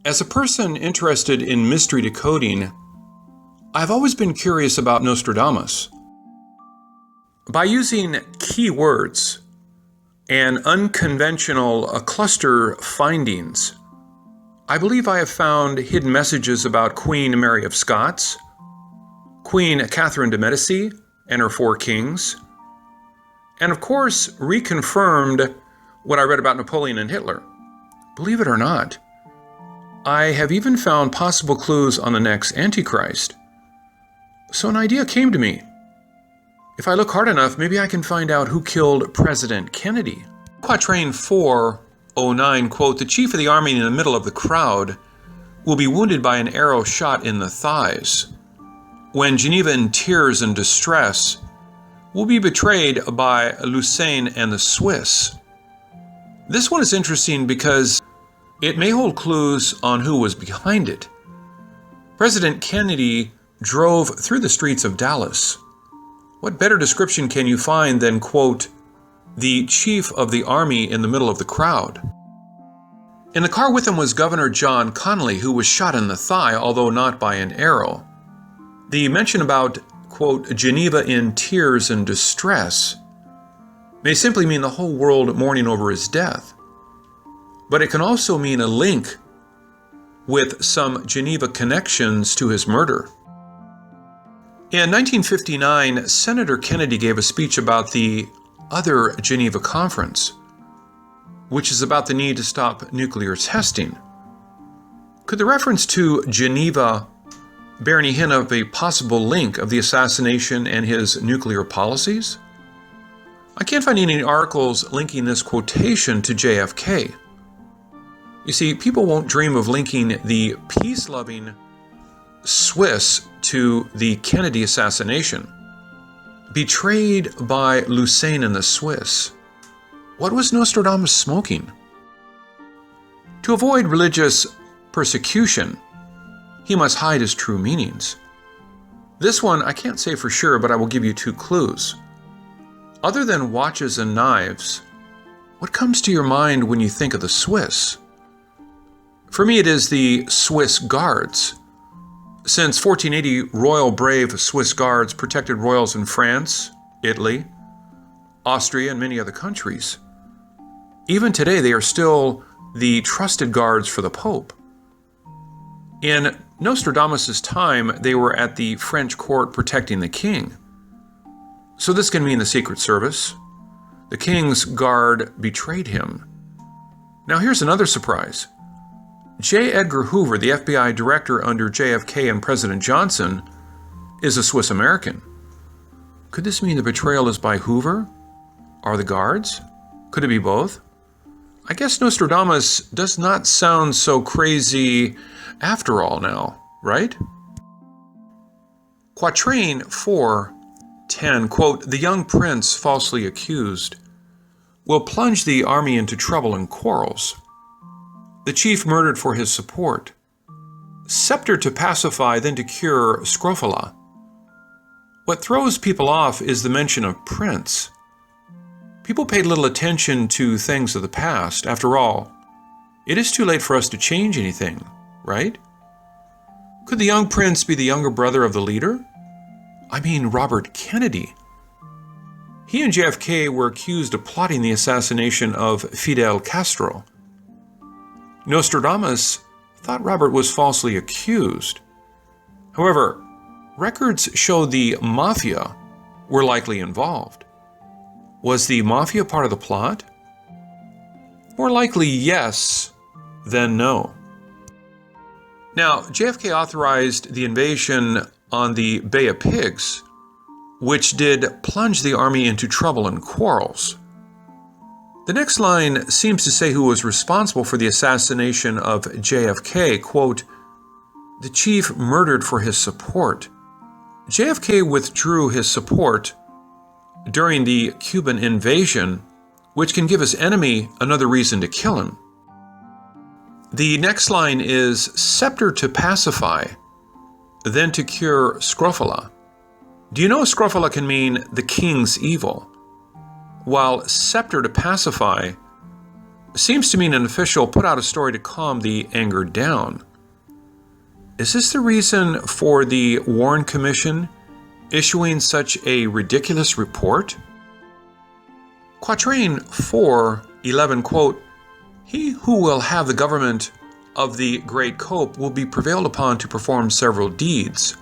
As a person interested in mystery decoding, I've always been curious about Nostradamus. By using keywords and unconventional cluster findings, I believe I have found hidden messages about Queen Mary of Scots, Queen Catherine de' Medici and her 4 kings, and of course reconfirmed what I read about Napoleon and Hitler. Believe it or not, I have even found possible clues on the next Antichrist. So an idea came to me. If I look hard enough, maybe I can find out who killed President Kennedy. Quatrain 409, quote, "The chief of the army in the middle of the crowd will be wounded by an arrow shot in the thighs. When Geneva in tears and distress will be betrayed by Lucien and the Swiss." This one is interesting because it may hold clues on who was behind it. President Kennedy drove through the streets of Dallas. What better description can you find than, quote, "the chief of the army in the middle of the crowd"? In the car with him was Governor John Connally, who was shot in the thigh, although not by an arrow. The mention about, quote, "Geneva in tears and distress" may simply mean the whole world mourning over his death. But it can also mean a link with some Geneva connections to his murder. In 1959, Senator Kennedy gave a speech about the other Geneva Conference, which is about the need to stop nuclear testing. Could the reference to Geneva bear any hint of a possible link of the assassination and his nuclear policies? I can't find any articles linking this quotation to JFK. You see, people won't dream of linking the peace-loving Swiss to the Kennedy assassination. Betrayed by Lucien and the Swiss. What was Nostradamus smoking? To avoid religious persecution, he must hide his true meanings. This one I can't say for sure, but I will give you 2 clues. Other than watches and knives, what comes to your mind when you think of the Swiss? For me, it is the Swiss Guards. Since 1480, royal brave Swiss Guards protected royals in France, Italy, Austria, and many other countries. Even today, they are still the trusted guards for the Pope. In Nostradamus' time, they were at the French court protecting the king. So this can mean the Secret Service. The king's guard betrayed him. Now here's another surprise. J. Edgar Hoover, the FBI director under JFK and President Johnson, is a Swiss American. Could this mean the betrayal is by Hoover? Or the guards? Could it be both? I guess Nostradamus does not sound so crazy after all now, right? Quatrain 410, quote, "The young prince falsely accused will plunge the army into trouble and quarrels. The chief murdered for his support. Scepter to pacify, then to cure scrofula." What throws people off is the mention of prince. People paid little attention to things of the past. After all, it is too late for us to change anything, right? Could the young prince be the younger brother of the leader? I mean, Robert Kennedy. He and JFK were accused of plotting the assassination of Fidel Castro. Nostradamus thought Robert was falsely accused. However, records show the Mafia were likely involved. Was the Mafia part of the plot? More likely yes than no. Now, JFK authorized the invasion on the Bay of Pigs, which did plunge the army into trouble and quarrels. The next line seems to say who was responsible for the assassination of JFK, quote, "The chief murdered for his support." JFK withdrew his support during the Cuban invasion, which can give his enemy another reason to kill him. The next line is "scepter to pacify, then to cure scrofula." Do you know scrofula can mean the king's evil, while scepter to pacify seems to mean an official put out a story to calm the anger down. Is this the reason for the Warren Commission issuing such a ridiculous report? Quatrain 4:11, quote, "He who will have the government of the great cope will be prevailed upon to perform several deeds.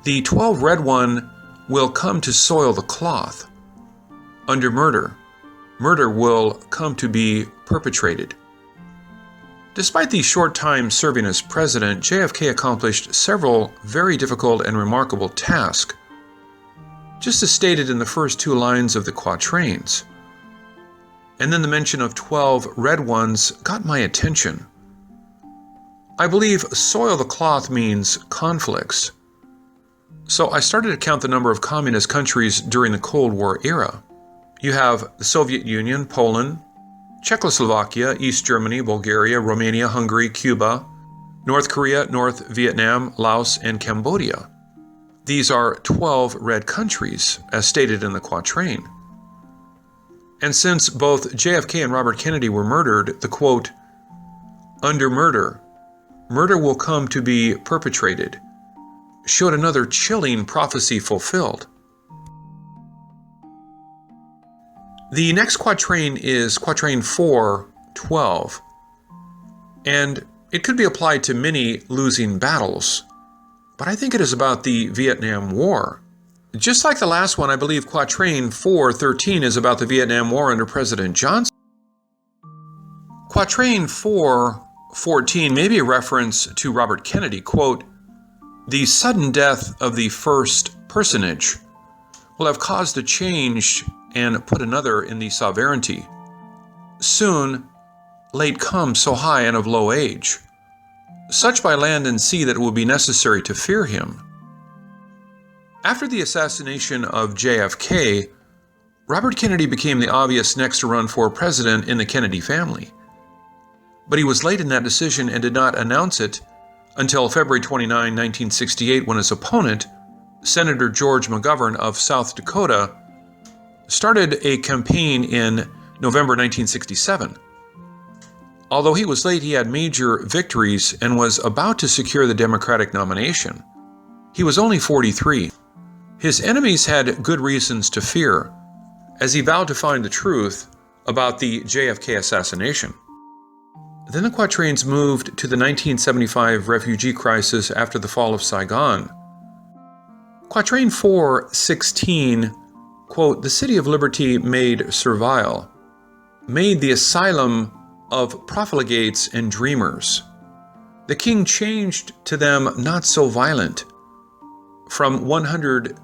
The 12 red one will come to soil the cloth. Under murder, murder will come to be perpetrated." Despite the short time serving as president, JFK accomplished several very difficult and remarkable tasks, just as stated in the first two lines of the quatrains. And then the mention of 12 red ones got my attention. I believe soil the cloth means conflicts. So I started to count the number of communist countries during the Cold War era. You have the Soviet Union, Poland, Czechoslovakia, East Germany, Bulgaria, Romania, Hungary, Cuba, North Korea, North Vietnam, Laos, and Cambodia. These are 12 red countries, as stated in the quatrain. And since both JFK and Robert Kennedy were murdered, the quote, "Under murder, murder will come to be perpetrated," showed another chilling prophecy fulfilled. The next quatrain is quatrain 4:12, and it could be applied to many losing battles, but I think it is about the Vietnam War. Just like the last one, I believe quatrain 4:13 is about the Vietnam War under President Johnson. Quatrain 4:14 may be a reference to Robert Kennedy, quote, "The sudden death of the first personage will have caused a change and put another in the sovereignty. Soon, late comes so high and of low age, such by land and sea that it will be necessary to fear him." After the assassination of JFK, Robert Kennedy became the obvious next to run for president in the Kennedy family. But he was late in that decision and did not announce it until February 29, 1968, when his opponent, Senator George McGovern of South Dakota, started a campaign in November 1967. Although he was late, he had major victories and was about to secure the Democratic nomination. He was only 43. His enemies had good reasons to fear, as he vowed to find the truth about the JFK assassination. Then the quatrains moved to the 1975 refugee crisis after the fall of Saigon. Quatrain 4:16, quote, "The city of liberty made servile, made the asylum of profligates and dreamers. The king changed to them not so violent. From 100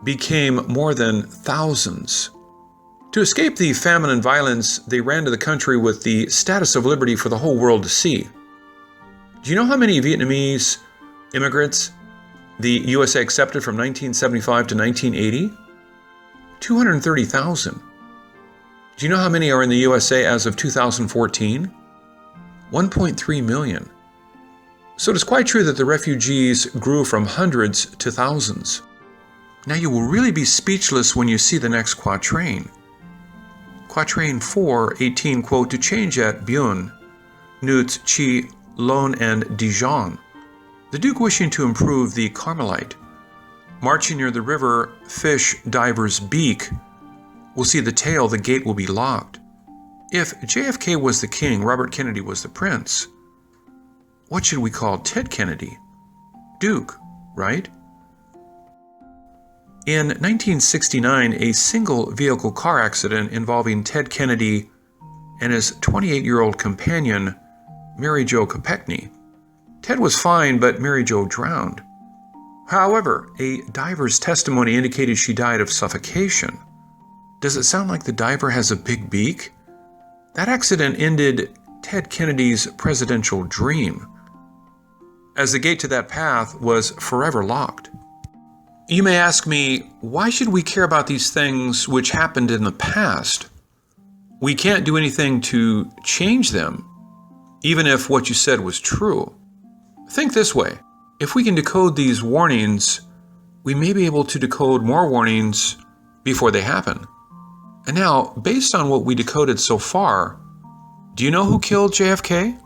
became more than thousands. To escape the famine and violence, they ran to the country with the status of liberty for the whole world to see." Do you know how many Vietnamese immigrants the USA accepted from 1975 to 1980? 230,000. Do you know how many are in the USA as of 2014? 1.3 million. So it is quite true that the refugees grew from hundreds to thousands. Now you will really be speechless when you see the next quatrain. Quatrain 4:18, quote, "To change at Beaune, Nut, Chi, Lone, and Dijon. The Duke wishing to improve the Carmelite, marching near the river fish diver's beak, will see the tail, the gate will be locked." If JFK was the king, Robert Kennedy was the prince. What should we call Ted Kennedy? Duke, right? In 1969, a single vehicle car accident involving Ted Kennedy and his 28-year-old companion, Mary Jo Kopechne. Ted was fine, but Mary Jo drowned. However, a diver's testimony indicated she died of suffocation. Does it sound like the diver has a big beak? That accident ended Ted Kennedy's presidential dream, as the gate to that path was forever locked. You may ask me, why should we care about these things which happened in the past? We can't do anything to change them, even if what you said was true. Think this way. If we can decode these warnings, we may be able to decode more warnings before they happen. And now, based on what we decoded so far, Do you know who killed JFK?